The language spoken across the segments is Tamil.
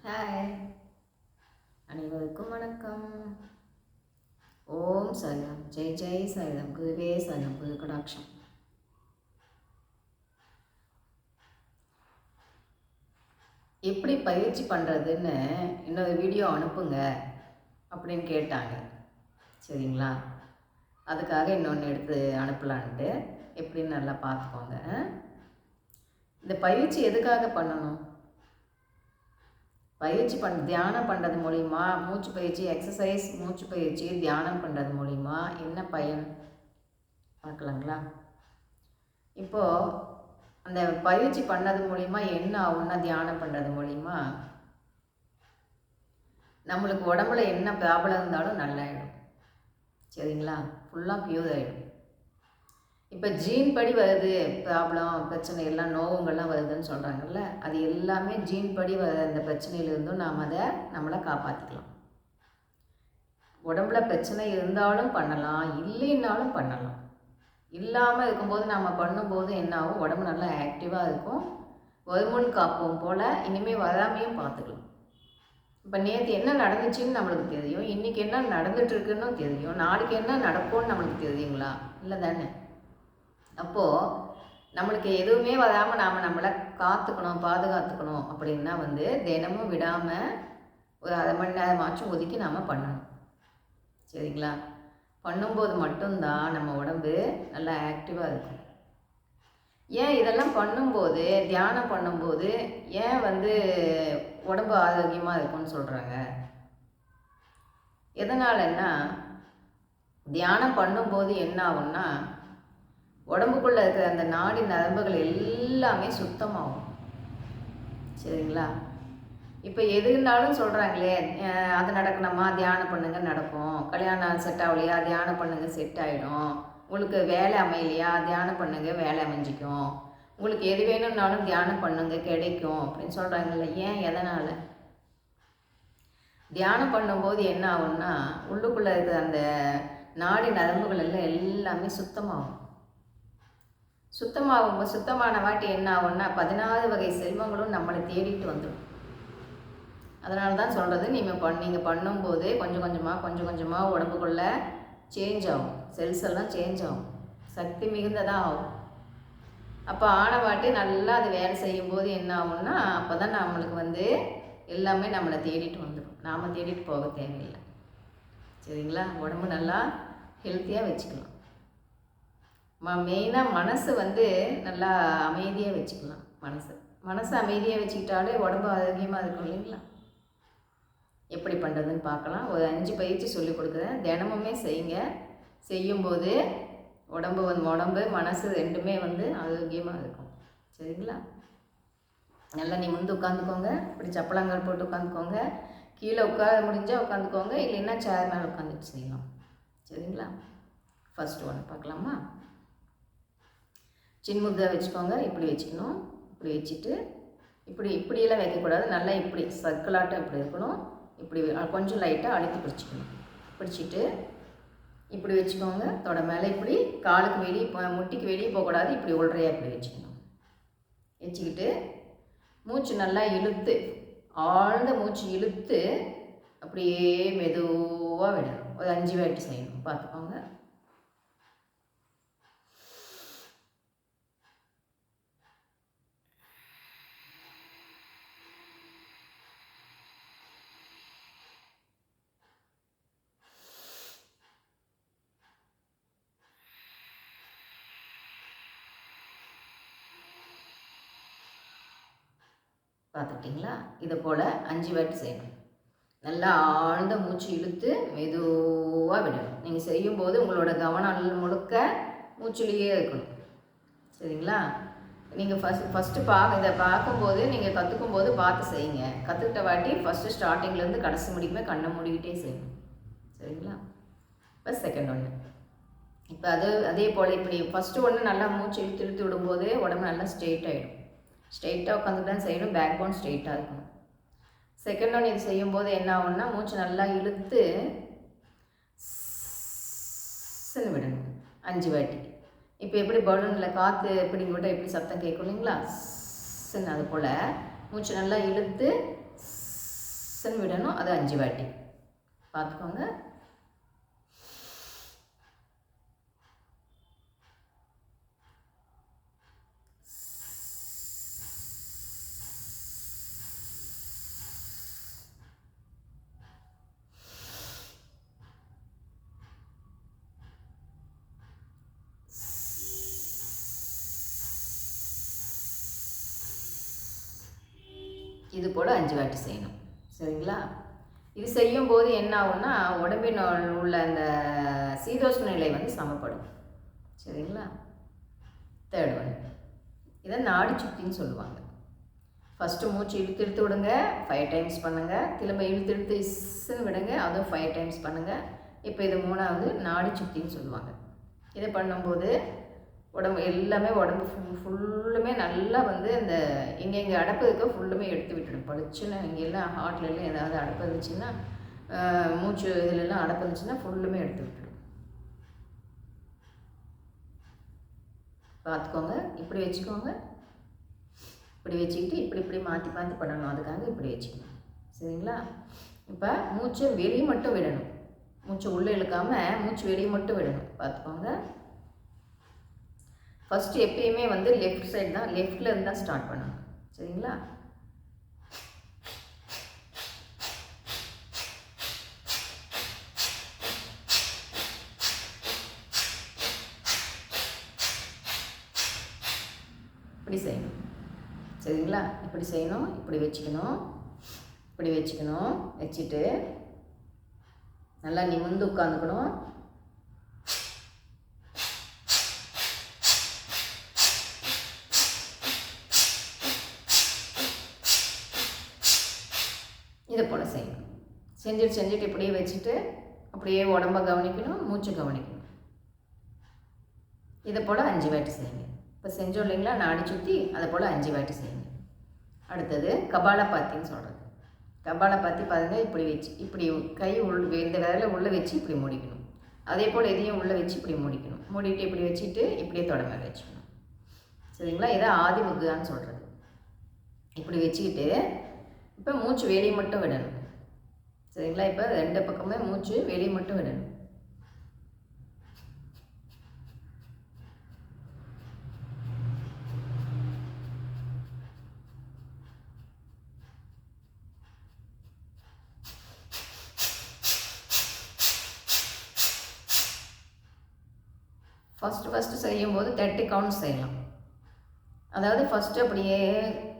ஹாய், அனைவருக்கும் வணக்கம். ஓம் சாய்ராம், ஜெய் ஜெய் சாய்ராம், குருவே சாய்ராம், குரு கடாட்சம். எப்படி பயிற்சி பண்ணுறதுன்னு இன்னொரு வீடியோ அனுப்புங்க அப்படின்னு கேட்டாங்க. சரிங்களா, அதுக்காக இன்னொன்று எடுத்து அனுப்பலான்ட்டு எப்படின்னு நல்லா பார்த்துக்கோங்க. இந்த பயிற்சி எதுக்காக பண்ணணும்? பயிற்சி தியானம் பண்ணுறது மூலிமா, மூச்சு பயிற்சி, எக்ஸசைஸ், மூச்சு பயிற்சி, தியானம் பண்ணுறது மூலிமா என்ன பயன் பார்க்கலாங்களா? இப்போது அந்த பயிற்சி பண்ணது மூலிமா என்ன ஆகும்னா, தியானம் பண்ணுறது மூலிமா நம்மளுக்கு உடம்புல என்ன ப்ராப்ளம் இருந்தாலும் நல்லாயிடும். சரிங்களா, ஃபுல்லாக க்யூர் ஆகிடும். இப்போ ஜீன் படி வருது ப்ராப்ளம், பிரச்சனை எல்லாம், நோவுங்கள்லாம் வருதுன்னு சொல்கிறாங்கல்ல, அது எல்லாமே ஜீன் படி வர அந்த பிரச்சனையிலிருந்தும் நாம் அதை நம்மளை காப்பாற்றிக்கலாம். உடம்புல பிரச்சனை இருந்தாலும் பண்ணலாம், இல்லைன்னாலும் பண்ணலாம். இல்லாமல் இருக்கும்போது நாம் பண்ணும்போது என்ன ஆகும், உடம்பு நல்லா ஆக்டிவாக இருக்கும். வருமுன் காப்போம் போல் இனிமேல் வராமையும் பார்த்துக்கலாம். இப்போ நேற்று என்ன நடந்துச்சுன்னு நம்மளுக்கு தெரியும், இன்றைக்கி என்ன நடந்துகிட்ருக்குன்னு தெரியும், நாளைக்கு என்ன நடக்கும்னு நம்மளுக்கு தெரியுங்களா? இல்லை தானே? அப்போது நம்மளுக்கு எதுவுமே வராமல் நாம் நம்மளை காத்துக்கணும், பாதுகாத்துக்கணும் அப்படின்னா தினமும் விடாமல் ஒரு அரை மணி நேரமாச்சும் ஒதுக்கி நாம் பண்ணணும். சரிங்களா, பண்ணும்போது மட்டும்தான் நம்ம உடம்பு நல்லா ஆக்டிவாக இருக்கும். ஏன் இதெல்லாம் பண்ணும்போது, தியானம் பண்ணும்போது ஏன் உடம்பு ஆரோக்கியமாக இருக்கும்னு சொல்கிறாங்க? எதனாலன்னா, தியானம் பண்ணும்போது என்ன ஆகும்னா, உடம்புக்குள்ளே இருக்கிற அந்த நாடி நரம்புகள் எல்லாமே சுத்தமாகும். சரிங்களா, இப்போ எதுனாலும் சொல்கிறாங்களே, அது நடக்கணுமா, தியானம் பண்ணுங்க நடக்கும். கல்யாணம் செட் ஆகலையா, தியானம் பண்ணுங்க செட் ஆகிடும். உங்களுக்கு வேலை அமையலையா, தியானம் பண்ணுங்க வேலை அமைஞ்சிக்கும். உங்களுக்கு எது வேணும்னாலும் தியானம் பண்ணுங்க கிடைக்கும் அப்படின்னு சொல்கிறாங்கல்ல. ஏன், எதனால்? தியானம் பண்ணும்போது என்ன ஆகும்னா, உள்ளுக்குள்ளே இருக்கிற அந்த நாடி நரம்புகள் எல்லாம் எல்லாமே சுத்தமாகும். சுத்தமான வாட்டி என்ன ஆகும்னா, 16 வகை செல்வங்களும் நம்மளை தேடிட்டு வந்துடும். அதனால தான் சொல்கிறது, நீங்கள் பண்ணும்போது கொஞ்சம் கொஞ்சமாக உடம்புக்குள்ளே சேஞ்ச் ஆகும். செல்ஸ் எல்லாம் சேஞ்ச் ஆகும், சக்தி மிகுந்ததாக ஆகும். அப்போ ஆனவாட்டி நல்லா அது வேலை செய்யும்போது என்ன ஆகும்னா, அப்போ தான் நம்மளுக்கு எல்லாமே நம்மளை தேடிட்டு வந்துடும். நாம் தேடிட்டு போக தேவையில்லை. சரிங்களா, உடம்பு நல்லா ஹெல்த்தியாக வச்சுக்கலாம். மெயினாக மனசு நல்லா அமைதியாக வச்சுக்கலாம். மனசு அமைதியாக வச்சுக்கிட்டாலே உடம்பு ஆரோக்கியமாக இருக்கும் இல்லைங்களா? எப்படி பண்ணுறதுன்னு பார்க்கலாம். ஒரு 5 பயிற்சி சொல்லிக் கொடுக்குறேன், தினமுமே செய்யுங்க. செய்யும்போது உடம்பு மனசு ரெண்டுமே ஆரோக்கியமாக இருக்கும். சரிங்களா, நல்லா நிமிர்ந்து உட்காந்துக்கோங்க. இப்படி சப்பளங்கால் போட்டு உட்காந்துக்கோங்க. கீழே உட்கார முடிஞ்சால் உட்காந்துக்கோங்க, இல்லைன்னா சேர் மேலே உட்காந்துட்டு செய்யலாம். சரிங்களா, ஃபஸ்ட்டு ஒன்று பார்க்கலாமா? சின்முத்ரா வச்சுக்கோங்க. இப்படி வச்சுக்கணும். இப்படி வச்சுட்டு இப்படியெல்லாம் வைக்கக்கூடாது. நல்லா இப்படி சர்க்கிளாட்டம் இப்படி இருக்கணும். இப்படி கொஞ்சம் லைட்டாக அழுத்தி பிடிச்சிக்கணும். பிடிச்சிட்டு இப்படி வச்சுக்கோங்க. தொடை மேலே இப்படி காலுக்கு வெளியே முட்டிக்கு வெளியே போகக்கூடாது. இப்படி ஒல்றையாக இப்படி வச்சுக்கணும். வச்சுக்கிட்டு மூச்சு நல்லா இழுத்து, ஆழ்ந்த மூச்சு இழுத்து அப்படியே மெதுவாக விடணும். ஒரு 5 வாட்டி செய்யணும், பார்த்துக்கோங்க. பார்த்துட்டிங்களா? இதை போல் 5 வாட்டி செய்யணும். நல்லா ஆழ்ந்த மூச்சு இழுத்து மெதுவாக விடணும். நீங்கள் செய்யும்போது உங்களோட கவனம் முழுக்க மூச்சுலேயே இருக்கணும். சரிங்களா, நீங்கள் ஃபஸ்ட்டு இதை பார்க்கும்போது, நீங்கள் கற்றுக்கும்போது பார்த்து செய்யுங்க. கற்றுக்கிட்ட வாட்டி ஃபஸ்ட்டு ஸ்டார்டிங்லேருந்து கடைசி முடிக்குமே கண்ணை மூடிக்கிட்டே செய்யணும். சரிங்களா, இப்போ செகண்ட் ஒன்று. இப்போ அதே போல் இப்படி ஃபஸ்ட்டு ஒன்று நல்லா மூச்சு இழுத்து விடும்போது உடம்பு நல்லா ஸ்ட்ரெயிட் ஆகிடும். ஸ்ட்ரெயிட்டாக உட்காந்து தான் செய்யணும். பேக் போன் ஸ்ட்ரெயிட்டாக இருக்கணும். செகண்ட் ஒன் இது செய்யும்போது என்ன ஆகும்னா, மூச்சு நல்லா இழுத்து விடணும் 5 வாட்டி. இப்போ எப்படி பலூனில் காற்று எப்படி விட்டால் எப்படி சத்தம் கேட்கும் இல்லைங்களா? அது போல் மூச்சு நல்லா இழுத்து விடணும். அது 5 வாட்டி பார்த்துக்கோங்க. இது போல் 5 வாட்டி செய்யணும். சரிங்களா? இது செய்யும்போது என்ன ஆகும்னா உடம்பின் உள்ள அந்த சீதோஷ்ண நிலை வந்து சமப்படும். சரிங்களா? தேர்ட் ஒன், இதை நாடி சுத்தின்னு சொல்லுவாங்க. ஃபஸ்ட்டு மூச்சு இழுத்து இழுத்து விடுங்க, 5 டைம்ஸ் பண்ணுங்கள். திரும்ப இழுத்து இழுத்து இஸ்ன்னு விடுங்க, அதுவும் 5 டைம்ஸ் பண்ணுங்கள். இப்போ இது 3வது நாடி சுத்தின்னு சொல்லுவாங்க. இதை பண்ணும்போது உடம்பு எல்லாமே உடம்பு ஃபுல்லுமே நல்லா வந்து இந்த இங்கே அடப்பு இருக்க ஃபுல்லுமே எடுத்து விட்டுடும். பளிச்சுன்னு இங்கெல்லாம் ஹார்ட்லெல்லாம் ஏதாவது அடப்பு இருந்துச்சுன்னா, மூச்சு இதிலெல்லாம் அடப்பு இருந்துச்சுன்னா ஃபுல்லுமே எடுத்து விட்டுடும். பார்த்துக்கோங்க. இப்படி வச்சுக்கோங்க. இப்படி வச்சுக்கிட்டு இப்படி மாற்றி மாற்றி பண்ணணும். அதுக்காக இப்படி வச்சுக்கணும். சரிங்களா? இப்போ மூச்சை வெளியே மட்டும் விடணும். மூச்சை உள்ளே இழுக்காமல் மூச்சு வெளியே மட்டும் விடணும். பார்த்துக்கோங்க. ஃபஸ்ட்டு எப்பயுமே வந்து லெஃப்ட் சைடு தான், லெஃப்டில் இருந்து தான் ஸ்டார்ட் பண்ணணும். சரிங்களா? இப்படி செய்யணும். சரிங்களா? இப்படி செய்யணும். இப்படி வச்சுக்கணும். இப்படி வச்சுக்கணும். வச்சுட்டு நல்லா நிமிர்ந்து உட்காந்துக்கணும். இதை போல் செய்யணும். செஞ்சுட்டு இப்படியே வச்சுட்டு அப்படியே உடம்ப கவனிக்கணும், மூச்சு கவனிக்கணும். இதை போல் 5 வாட்டி செய்யுங்க. இப்போ செஞ்சோம் இல்லைங்களா நாடி சுற்றி, அதை போல் 5 வாட்டி செய்யுங்க. அடுத்தது கபாலபாத்தின்னு சொல்கிறது. கபாலபாத்தி பாருங்கள், இப்படி வச்சு இப்படி கை இந்த விரலை உள்ளே வச்சு இப்படி மூடிக்கணும். அதே போல் இதையும் உள்ளே வச்சு இப்படி மூடிக்கணும். மூடிட்டு இப்படி வச்சுட்டு இப்படியே தொட மேலே வச்சுக்கணும். சரிங்களா? இதை ஆதி முத்ரான்னு சொல்கிறது. இப்படி வச்சுக்கிட்டு இப்போ மூச்சு வெளியே மட்டும் விடணும். சரிங்களா? இப்போ 2 பக்கமே மூச்சு வெளியே மட்டும் விடணும். ஃபஸ்ட்டு செய்யும்போது 30 கவுண்ட்ஸ் செய்யலாம். அதாவது ஃபஸ்ட்டு அப்படியே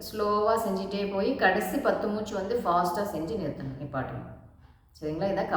ஸ்லோவாக செஞ்சுட்டே போய் கடைசி 10 மூச்சு வந்து ஃபாஸ்ட்டாக செஞ்சு நிப்பாட்டணும். சரிங்களா? இதான்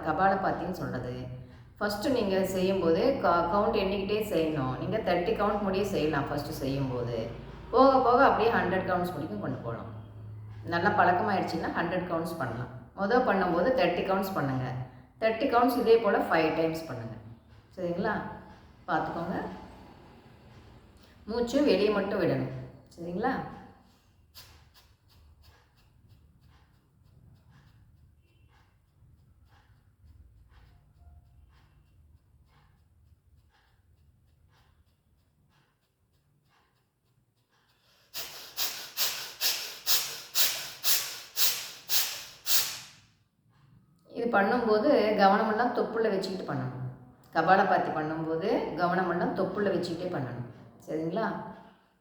கபாலபாத்தின்னு சொல்கிறது. ஃபஸ்ட்டு நீங்கள் செய்யும்போது கவுண்ட் எண்ணிக்கிட்டே செய்யணும். நீங்கள் 30 கவுண்ட் முடிய செய்யலாம் ஃபஸ்ட்டு செய்யும்போது. போக போக அப்படியே 100 கவுண்ட்ஸ் முடிக்கும் கொண்டு போகலாம். நல்லா பழக்கமாகிடுச்சின்னா 100 கவுண்ட்ஸ் பண்ணலாம். பண்ணும்போது 30 கவுண்ட்ஸ் பண்ணுங்கள். 30 கவுண்ட்ஸ் இதே போல் 5 டைம்ஸ் பண்ணுங்கள். சரிங்களா? பார்த்துக்கோங்க. மூச்சு வெளியே மட்டும் விடணும். சரிங்களா? இது பண்ணும்போது கவனமெல்லாம் தொப்புள்ள வச்சுக்கிட்டு பண்ணணும். கபாலபாத்தி பண்ணும்போது கவனமெல்லாம் தொப்புள்ள வச்சுக்கிட்டே பண்ணணும். சரிங்களா?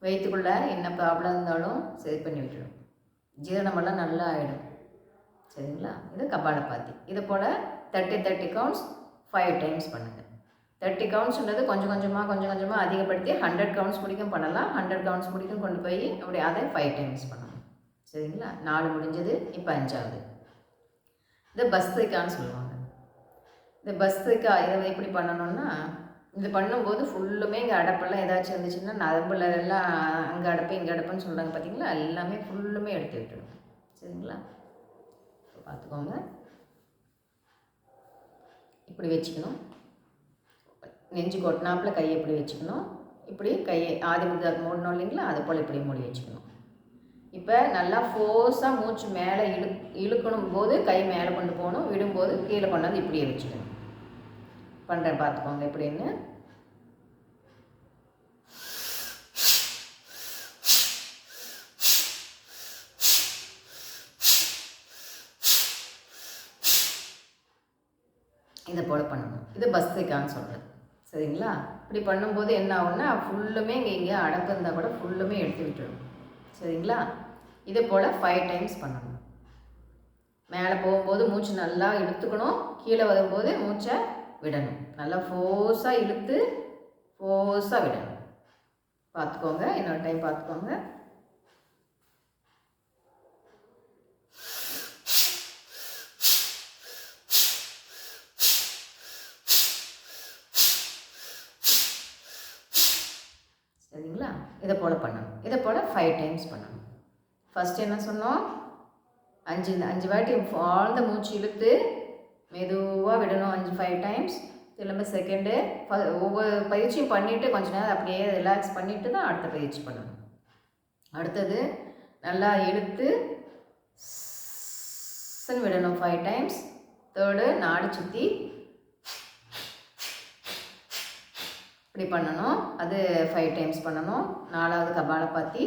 வயிற்றுக்குள்ளே என்ன ப்ராப்ளம் இருந்தாலும் சரி பண்ணி விட்டுடும். ஜீரணமெல்லாம் நல்லா ஆகிடும். சரிங்களா? இது கபாலபாத்தி. இது போல் 30 கவுண்ட்ஸ் 5 டைம்ஸ் பண்ணுங்கள். 30 கவுண்ட்ஸ்ன்றது கொஞ்சம் கொஞ்சமாக அதிகப்படுத்தி 100 கவுண்ட்ஸ் முடிக்கும் பண்ணலாம். 100 கவுண்ட்ஸ் முடிக்கும் கொண்டு போய் அப்படி அதை 5 டைம்ஸ் பண்ணணும். சரிங்களா? 4 முடிஞ்சது. இப்போ 5வது. இது பஸ்திரிக்கான்னு சொல்லுவாங்க. இந்த பஸ்திரிக்கா இதை எப்படி பண்ணணும்னா, இது பண்ணும்போது ஃபுல்லுமே இங்கே அடப்பெல்லாம் ஏதாச்சும் இருந்துச்சுன்னா நரம்புல எல்லாம் அங்கே அடப்பு இங்கே அடப்புன்னு சொல்கிறாங்க பார்த்தீங்களா, எல்லாமே ஃபுல்லுமே எடுத்து விட்டுடும். சரிங்களா? பார்த்துக்கோங்க. இப்படி வச்சுக்கணும். நெஞ்சு கொட்டினாப்பில் கையை இப்படி வச்சுக்கணும். இப்படி கையை ஆதி முத்ராக்கு மூடணும் இல்லைங்களா, அது போல் இப்படி மூடி வச்சுக்கணும். இப்போ நல்லா ஃபோர்ஸாக மூச்சு மேலே இழுக்கணும் போது கை மேலே கொண்டு போகணும், விடும்போது கீழே கொண்டாந்து இப்படியே வச்சுக்கணும். பண்ணுறேன் பார்த்துக்கோங்க எப்படின்னு. இதை போல் பண்ணணும். இது பஸ்திரிக்கான்னு சொல்கிறது. சரிங்களா? இப்படி பண்ணும்போது என்ன ஆகும்னா ஃபுல்லுமே இங்கே அடப்பு இருந்தால் கூட ஃபுல்லுமே எடுத்து விட்டுடும். சரிங்களா? இதே போல் 5 டைம்ஸ் பண்ணணும். மேலே போகும்போது மூச்சு நல்லா இழுத்துக்கணும், கீழே வரும்போது மூச்சை விடணும். நல்லா ஃபோர்ஸாக இழுத்து ஃபோர்ஸாக விடணும். பார்த்துக்கோங்க, இன்னொரு டைம் பார்த்துக்கோங்க. சரிங்களா? இதை போல் பண்ணணும். இதை போல் 5 டைம்ஸ் பண்ணணும். ஃபஸ்ட்டு என்ன சொன்னோம்? 5 வாட்டி ஆழ்ந்த மூச்சு இழுத்து மெதுவாக விடணும். 5 டைம்ஸ். திரும்ப செகண்டு ஒவ்வொரு பயிற்சியும் பண்ணிவிட்டு கொஞ்ச நேரம் அப்படியே ரிலாக்ஸ் பண்ணிவிட்டு தான் அடுத்த பயிற்சி பண்ணணும். அடுத்தது நல்லா இழுத்து விடணும் 5 டைம்ஸ். தேர்டு நாடி சுற்றி இப்படி பண்ணணும். அது 5 டைம்ஸ் பண்ணணும். 4வது கபாலபாத்தி.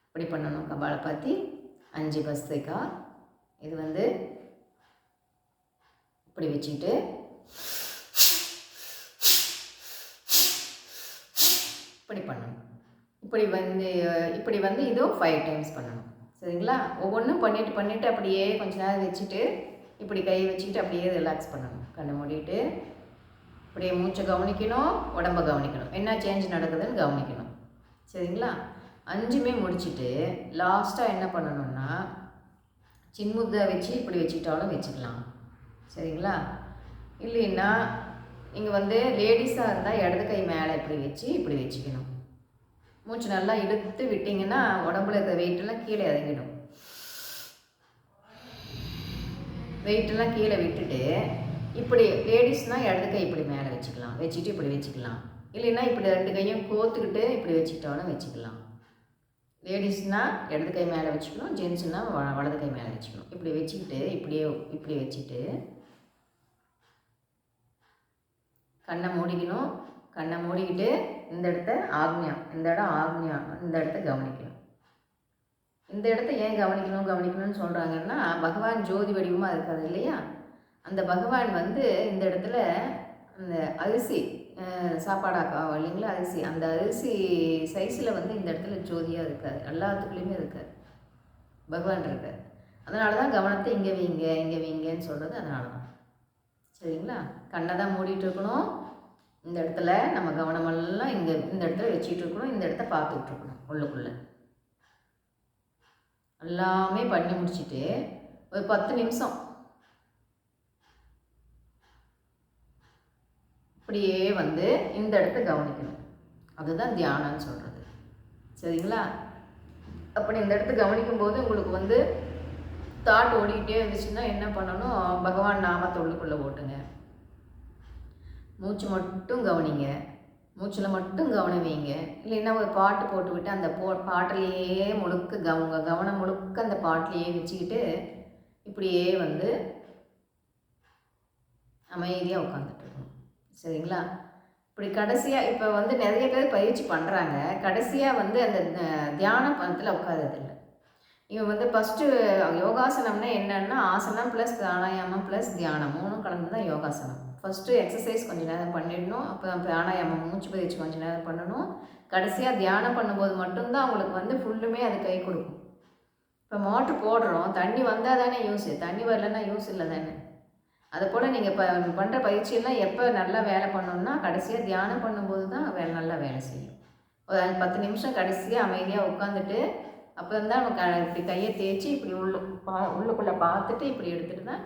இப்படி பண்ணணும் கபாலபாத்தி. 5 பஸ்திரிக்கா. இது இப்படி வச்சுக்கிட்டு இப்படி பண்ணணும். இப்படி இதுவும் 5 டைம்ஸ் பண்ணணும். சரிங்களா? ஒவ்வொன்றும் பண்ணிவிட்டு அப்படியே கொஞ்ச நேரம் வச்சுட்டு இப்படி கை வச்சுக்கிட்டு அப்படியே ரிலாக்ஸ் பண்ணணும். கண்ணை மூடிட்டு அப்படியே மூச்சை கவனிக்கணும், உடம்பை கவனிக்கணும், என்ன சேஞ்ச் நடக்குதுன்னு கவனிக்கணும். சரிங்களா? 5மே முடிச்சுட்டு லாஸ்ட்டாக என்ன பண்ணணும்னா சின்முத்ரா வச்சு இப்படி வச்சுக்கிட்டாலும் வச்சுக்கலாம். சரிங்களா? இல்லைன்னா நீங்கள் லேடிஸாக இருந்தால் இடது கை மேலே இப்படி வச்சு இப்படி வச்சுக்கணும். மூச்சு நல்லா இழுத்து விட்டிங்கன்னா உடம்புல இருக்கிற வெயிட்டெல்லாம் கீழே இறங்கிடும். வெயிட்டெல்லாம் கீழே விட்டுட்டு இப்படி லேடிஸ்னால் இடது கை இப்படி மேலே வச்சுக்கலாம், வச்சுட்டு இப்படி வச்சுக்கலாம். இல்லைன்னா இப்படி 2 கையும் கோத்துக்கிட்டு இப்படி வச்சுக்கிட்டாலும் வச்சுக்கலாம். லேடிஸ்னால் இடது கை மேலே வச்சுக்கணும், ஜென்ஸுனால் வலது கை மேலே வச்சுக்கணும். இப்படி வச்சுக்கிட்டு இப்படி வச்சுட்டு கண்ணை மூடிக்கணும். கண்ணை மூடிக்கிட்டு இந்த இடத்த ஆக்ஞா, இந்த இடம் ஆக்ஞா, இந்த இடத்த கவனிக்கணும். இந்த இடத்த ஏன் கவனிக்கணும்னு சொல்கிறாங்கன்னா பகவான் ஜோதி வடிவமாக இருக்காது இல்லையா? அந்த பகவான் இந்த இடத்துல அந்த அரிசி சாப்பாடாக்கா இல்லைங்களா, அரிசி, அந்த அரிசி சைஸில் இந்த இடத்துல ஜோதியாக இருக்காது, எல்லாத்துக்குள்ளேயுமே இருக்காது, பகவான் இருக்கார். அதனால தான் கவனத்தை இங்கே வைங்கன்னு சொல்கிறது. அதனால தான். சரிங்களா? கண்ணை தான் மூடிட்டு இருக்கணும். இந்த இடத்துல நம்ம கவனமெல்லாம் இந்த இடத்துல வச்சுட்டு இருக்கணும். இந்த இடத்த பார்த்துட்டு இருக்கணும். உள்ளுக்குள்ளே எல்லாமே பண்ணி முடிச்சுட்டு ஒரு 10 நிமிஷம் இப்படியே இந்த இடத்த கவனிக்கணும். அதுதான் தியானம்னு சொல்கிறது. சரிங்களா? அப்படி இந்த இடத்த கவனிக்கும்போது உங்களுக்கு தாட் ஓடிக்கிட்டே இருந்துச்சுன்னா என்ன பண்ணணும்? பகவான் நாமத்தை உள்ளுக்குள்ளே ஓட்டுங்க. மூச்சு மட்டும் கவனிங்க. மூச்சில் மட்டும் கவனம் வைங்க. இல்லைன்னா ஒரு பாட்டு போட்டுக்கிட்டு அந்த பாட்டிலேயே முழுக்க கவனம் முழுக்க அந்த பாட்டிலேயே வச்சுக்கிட்டு இப்படியே அமைதியாக உட்காந்துட்டு இருக்கணும். சரிங்களா? இப்படி கடைசியாக இப்போ நிறைய பேர் பயிற்சி பண்ணுறாங்க. கடைசியாக அந்த தியான பணத்தில் உட்காரதில்லை. இவன் ஃபஸ்ட்டு யோகாசனம்னா என்னென்னா ஆசனம் ப்ளஸ் பிராணாயாமம் ப்ளஸ் தியானம் 3 கலந்து தான் யோகாசனம். ஃபஸ்ட்டு எக்ஸசைஸ் கொஞ்சம் நேரம் பண்ணிடணும். அப்புறம் பிராணாயாமம் மூச்சு பயிற்சி கொஞ்சம் நேரம் பண்ணணும். கடைசியாக தியானம் பண்ணும்போது மட்டும்தான் அவங்களுக்கு ஃபுல்லுமே அது கை கொடுக்கும். இப்போ மோட்ரு போடுறோம், தண்ணி வந்தால் தானே யூஸு, தண்ணி வரலன்னா யூஸ் இல்லை தானே. அதை போல் நீங்கள் பண்ணுற பயிற்சியெல்லாம் எப்போ நல்லா வேலை பண்ணணும்னா கடைசியாக தியானம் பண்ணும்போது தான் நல்லா வேலை செய்யும். ஒரு 10 நிமிஷம் கடைசியாக அமைதியாக உட்காந்துட்டு அப்புறம் தான் இப்படி கையை தேய்ச்சி இப்படி உள்ளுக்குள்ளே பார்த்துட்டு இப்படி எடுத்துகிட்டு தான்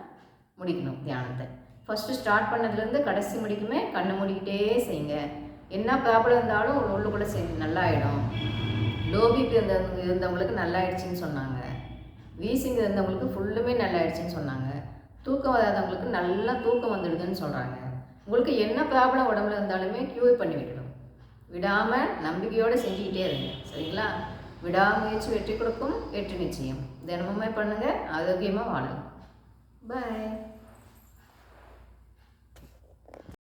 முடிக்கணும் தியானத்தை. ஃபஸ்ட்டு ஸ்டார்ட் பண்ணதுலேருந்து கடைசி முடிக்குமே கண்ணை மூடிக்கிட்டே செய்யுங்க. என்ன ப்ராப்ளம் இருந்தாலும் உள்ளுக்குள்ளே நல்லா ஆகிடும். லோ பிபி இருந்தவங்களுக்கு நல்லா ஆயிடுச்சின்னு சொன்னாங்க. வீசிங் இருந்தவங்களுக்கு ஃபுல்லுமே நல்லா ஆயிடுச்சின்னு சொன்னாங்க. தூக்கம் வராதவங்களுக்கு நல்லா தூக்கம் வந்துடுதுன்னு சொல்கிறாங்க. உங்களுக்கு என்ன ப்ராப்ளம் உடம்புல இருந்தாலுமே க்யூர் பண்ணி விடணும். விடாமல் நம்பிக்கையோடு செஞ்சுக்கிட்டே இருங்க. சரிங்களா? விடாமுயற்சி வெற்றி கொடுக்கும், வெற்றி நிச்சயம். தினமுமே பண்ணுங்கள், ஆரோக்கியமாக வாழலாம். பாய்.